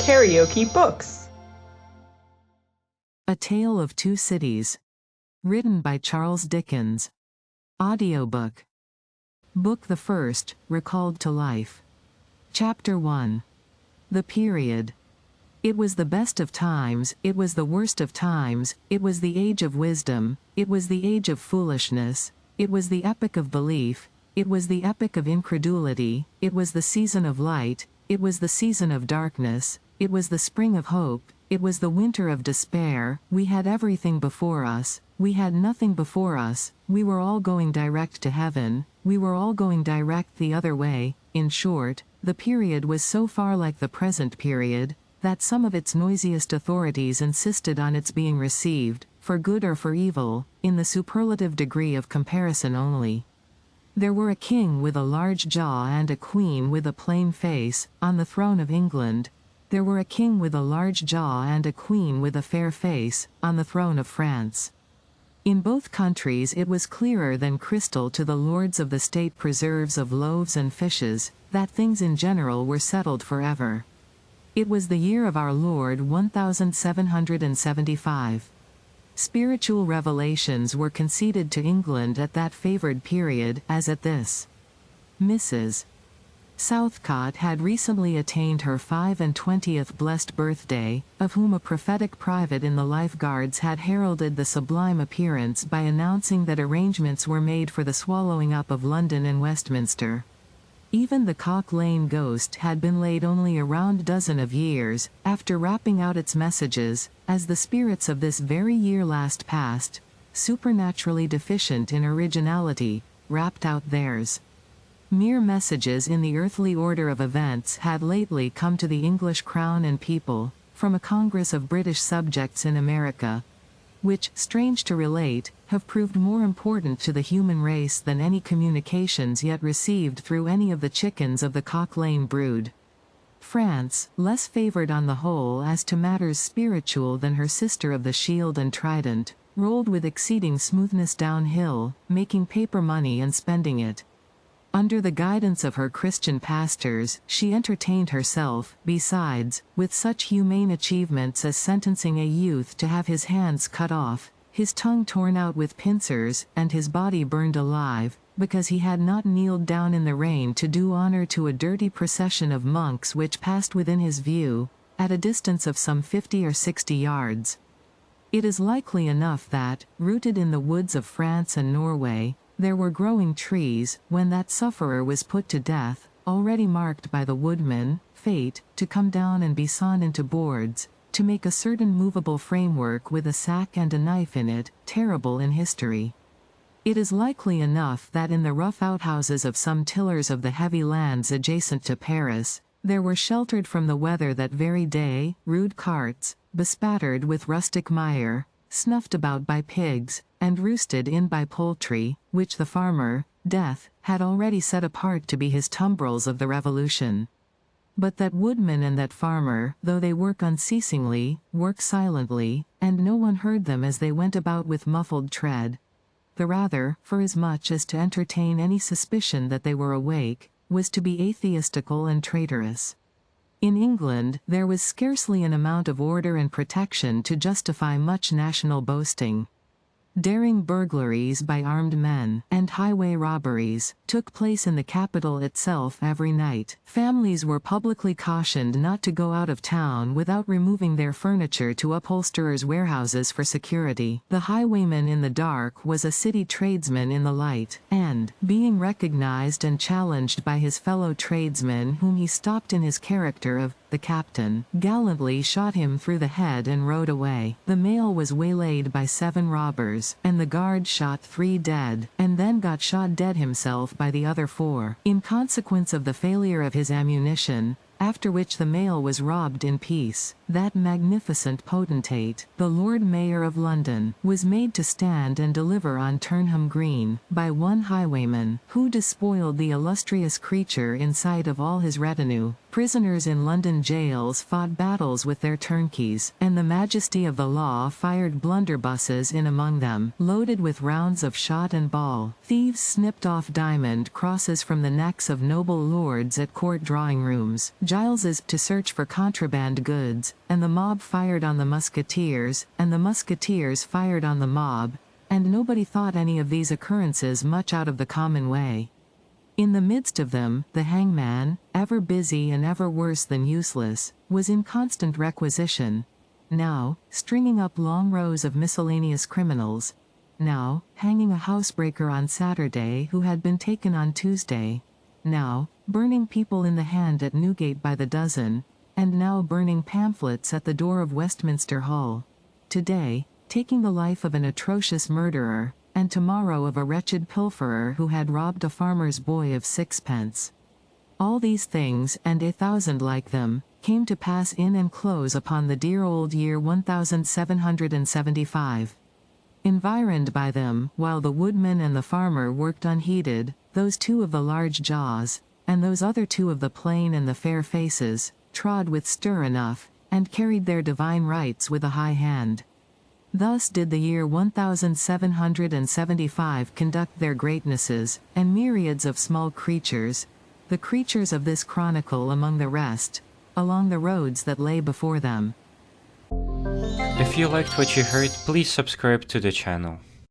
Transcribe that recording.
KaraokeBooks. A Tale of Two Cities. Written by Charles Dickens. Audiobook. Book the First, Recalled to Life. Chapter 1. The Period. It was the best of times, it was the worst of times, it was the age of wisdom, it was the age of foolishness, it was the epoch of belief, it was the epoch of incredulity, it was the season of light, it was the season of darkness, it was the spring of hope, it was the winter of despair. We had everything before us, we had nothing before us, we were all going direct to heaven, we were all going direct the other way. In short, the period was so far like the present period, that some of its noisiest authorities insisted on its being received, for good or for evil, in the superlative degree of comparison only. There were a king with a large jaw and a queen with a plain face, on the throne of England. There were a king with a large jaw and a queen with a fair face, on the throne of France. In both countries it was clearer than crystal to the lords of the state preserves of loaves and fishes, that things in general were settled forever. It was the year of our Lord 1775. Spiritual revelations were conceded to England at that favored period, as at this. Mrs. Southcott had recently attained her 25th blessed birthday, of whom a prophetic private in the Life Guards had heralded the sublime appearance by announcing that arrangements were made for the swallowing up of London and Westminster. Even the Cock Lane ghost had been laid only a round dozen of years, after rapping out its messages, as the spirits of this very year last past, supernaturally deficient in originality, rapped out theirs. Mere messages in the earthly order of events had lately come to the English crown and people, from a Congress of British subjects in America, which, strange to relate, have proved more important to the human race than any communications yet received through any of the chickens of the Cock Lane brood. France, less favored on the whole as to matters spiritual than her sister of the Shield and Trident, rolled with exceeding smoothness downhill, making paper money and spending it. Under the guidance of her Christian pastors, she entertained herself, besides, with such humane achievements as sentencing a youth to have his hands cut off, his tongue torn out with pincers, and his body burned alive, because he had not kneeled down in the rain to do honor to a dirty procession of monks which passed within his view, at a distance of some 50 or 60 yards. It is likely enough that, rooted in the woods of France and Norway, there were growing trees, when that sufferer was put to death, already marked by the woodman, fate, to come down and be sawn into boards, to make a certain movable framework with a sack and a knife in it, terrible in history. It is likely enough that in the rough outhouses of some tillers of the heavy lands adjacent to Paris, there were sheltered from the weather that very day, rude carts, bespattered with rustic mire, snuffed about by pigs, and roosted in by poultry, which the farmer, Death, had already set apart to be his tumbrils of the Revolution. But that woodman and that farmer, though they work unceasingly, work silently, and no one heard them as they went about with muffled tread. The rather, forasmuch as to entertain any suspicion that they were awake, was to be atheistical and traitorous. In England, there was scarcely an amount of order and protection to justify much national boasting. Daring burglaries by armed men, and highway robberies, took place in the capital itself every night. Families were publicly cautioned not to go out of town without removing their furniture to upholsterers' warehouses for security. The highwayman in the dark was a city tradesman in the light, and, being recognized and challenged by his fellow tradesmen whom he stopped in his character of the captain, gallantly shot him through the head and rode away. The mail was waylaid by 7 robbers, and the guard shot 3 dead, and then got shot dead himself by the other 4, in consequence of the failure of his ammunition, after which the mail was robbed in peace. That magnificent potentate, the Lord Mayor of London, was made to stand and deliver on Turnham Green, by one highwayman, who despoiled the illustrious creature in sight of all his retinue. Prisoners in London jails fought battles with their turnkeys, and the majesty of the law fired blunderbusses in among them, loaded with rounds of shot and ball. Thieves snipped off diamond crosses from the necks of noble lords at court drawing-rooms. Giles's to search for contraband goods, and the mob fired on the musketeers, and the musketeers fired on the mob, and nobody thought any of these occurrences much out of the common way. In the midst of them, the hangman, ever busy and ever worse than useless, was in constant requisition, now, stringing up long rows of miscellaneous criminals, now, hanging a housebreaker on Saturday who had been taken on Tuesday, now, burning people in the hand at Newgate by the dozen, and now burning pamphlets at the door of Westminster Hall. Today, taking the life of an atrocious murderer, and tomorrow of a wretched pilferer who had robbed a farmer's boy of 6pence. All these things, and 1,000 like them, came to pass in and close upon the dear old year 1775. Environed by them, while the woodman and the farmer worked unheeded, those two of the large jaws, and those other two of the plain and the fair faces, trod with stir enough, and carried their divine rights with a high hand. Thus did the year 1775 conduct their greatnesses, and myriads of small creatures, the creatures of this chronicle among the rest, along the roads that lay before them. If you liked what you heard, please subscribe to the channel.